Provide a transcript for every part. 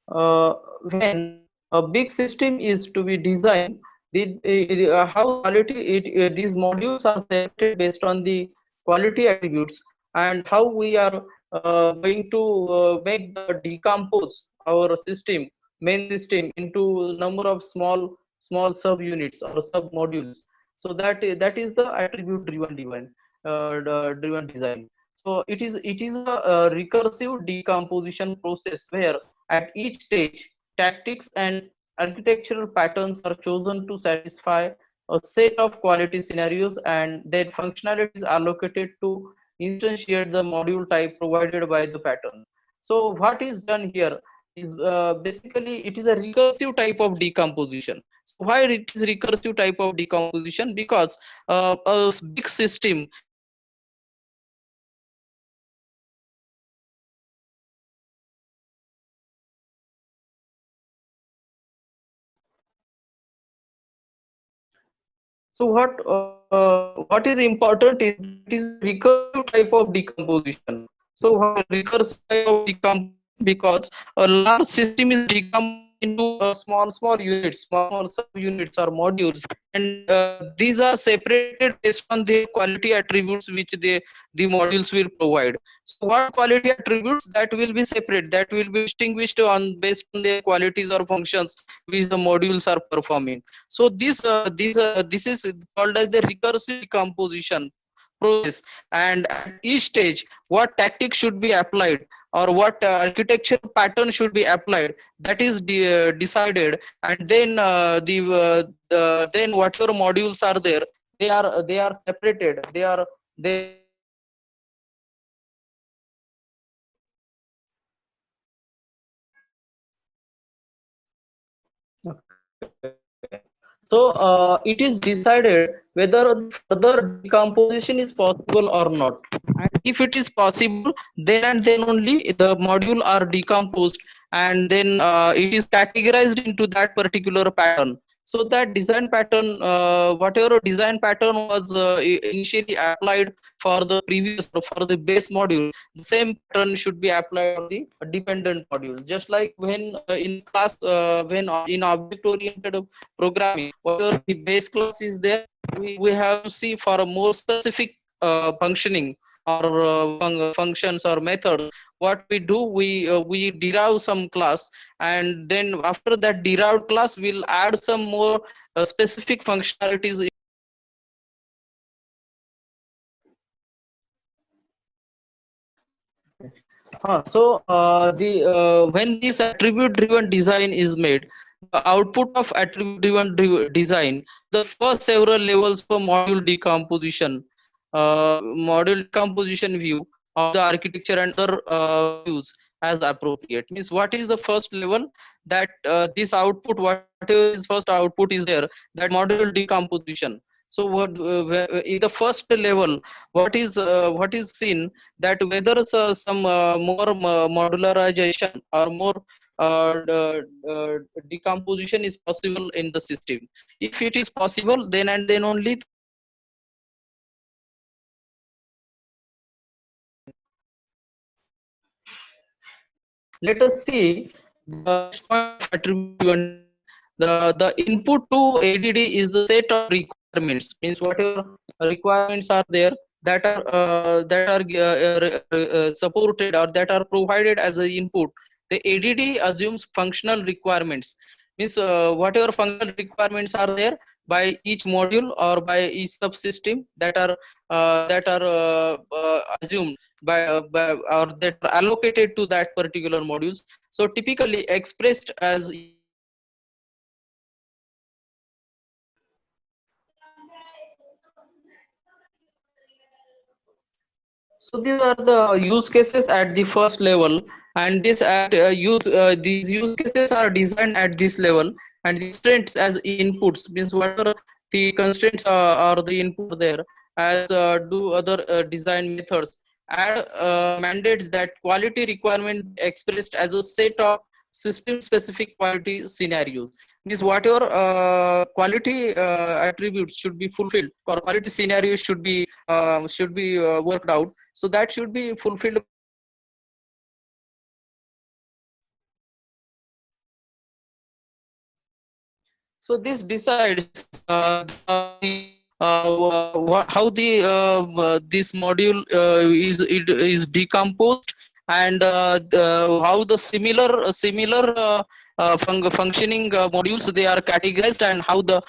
uh, when a big system is to be designed, how quality these modules are separated based on the quality attributes, and how we are going to make the decompose our system, main system, into number of small sub units or sub modules. So that is the attribute driven design. So it is a recursive decomposition process where at each stage, tactics and architectural patterns are chosen to satisfy a set of quality scenarios, and then functionality is allocated to instantiate the module type provided by the pattern. So what is done here is basically it is a recursive type of decomposition. So why it is recursive type of decomposition? Because a big system has multiple So what is important is that it is a recursive type of decomposition. So why recursive type of decomposition? Because a large system is decomposed into small units, small sub units or modules, and these are separated based on their quality attributes which the modules will provide. So what quality attributes? That will be separate, that will be distinguished on based on their qualities or functions which the modules are performing. So this is called as the recursive decomposition process, and at each stage what tactics should be applied or what architecture pattern should be applied, that is decided, and then then whatever modules are there, they are separated, they are Okay. So it is decided whether the further decomposition is possible or not. And if it is possible, then and then only the module are decomposed, and then it is categorized into that particular pattern. So that design pattern, whatever design pattern was initially applied for the previous or for the base module, the same pattern should be applied for the dependent module. Just like when in class, when in object oriented programming, whatever the base class is there, we have to see for a more specific functioning or functions or methods. What we do, we derive some class, and then after that derived class we'll add some more specific functionalities. So the when this attribute driven design is made, the output of attribute driven design, the first several levels for module decomposition view of the architecture and other views as appropriate. Means what is the first level? That this output, whatever is first output is there, that module decomposition. So in the first level, what is seen, that whether some more modularization or more decomposition is possible in the system. If it is possible, then and then only let us see the next point of attribute driven design. The input to ADD is the set of requirements. Means whatever requirements are there, that are supported or that are provided as an input. The ADD assumes functional requirements. Means whatever functional requirements are there by each module or by each subsystem, that are assumed by or that are allocated to that particular modules. So typically expressed as So these are the use cases at the first level, and these use cases are designed at this level, and the constraints as inputs means whatever the constraints are the input there, as do other design methods add mandates that quality requirement expressed as a set of system specific quality scenarios. Means whatever quality attributes should be fulfilled or quality scenarios should be worked out, so that should be fulfilled So this decides how the this module is decomposed, and how the similar functioning modules they are categorized, and how the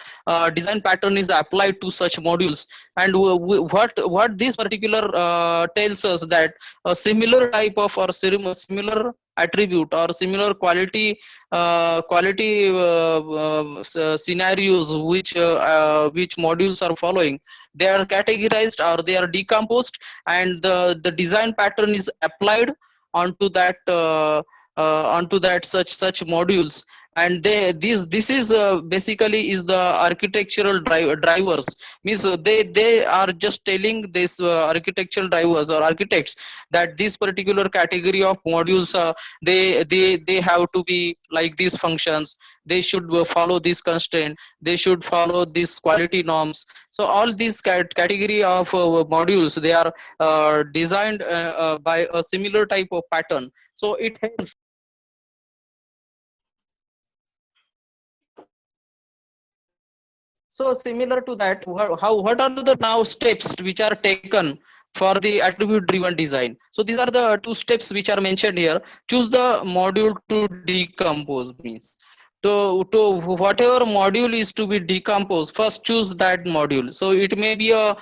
design pattern is applied to such modules. And what this particular tells us that a similar type of or similar attribute or similar quality scenarios which modules are following, they are categorized or they are decomposed, and the design pattern is applied onto that onto that such modules. And this is basically is the architectural drivers. Means they are just telling this architectural drivers or architects that this particular category of modules, they have to be like these functions, they should follow this constraint, they should follow these quality norms. So all these category of modules, they are designed by a similar type of pattern. So it helps. So similar to that, what are the now steps which are taken for the attribute driven design? So these are the two steps which are mentioned here. Choose the module to decompose. Means to whatever module is to be decomposed, first choose that module. So it may be a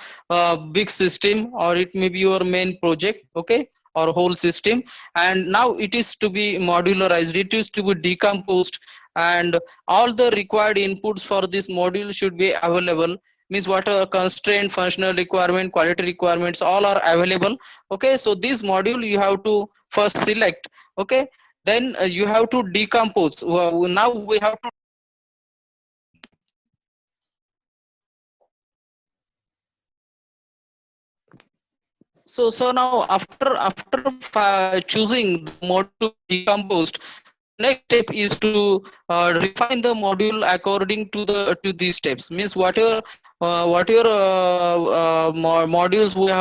big system, or it may be your main project, okay, or whole system. And now it is to be modularized, it is to be decomposed, and all the required inputs for this module should be available. Means what a constraint, functional requirement, quality requirements, all are available. Okay, so this module you have to first select. Okay, then you have to decompose. Now we have to. So now after choosing the module to be decomposed, the next step is to refine the module according to these steps. Means whatever modules we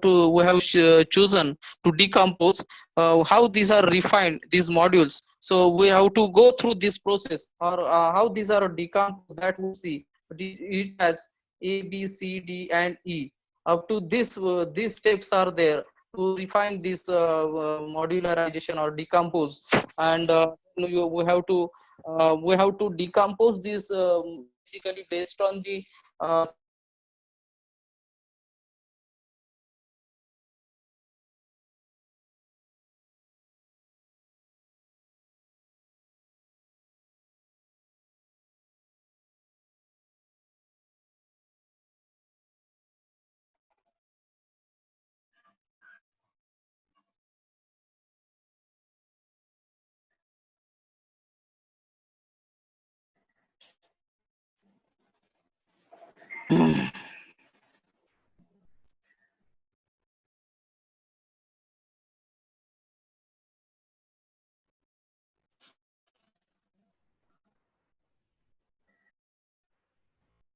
have chosen to decompose, how these are refined, these modules. So we have to go through this process, or how these are decomposed, that we see. It has A, B, C, D, and E. Up to this these steps are there to refine this modularization or decompose. And we have to decompose this basically based on the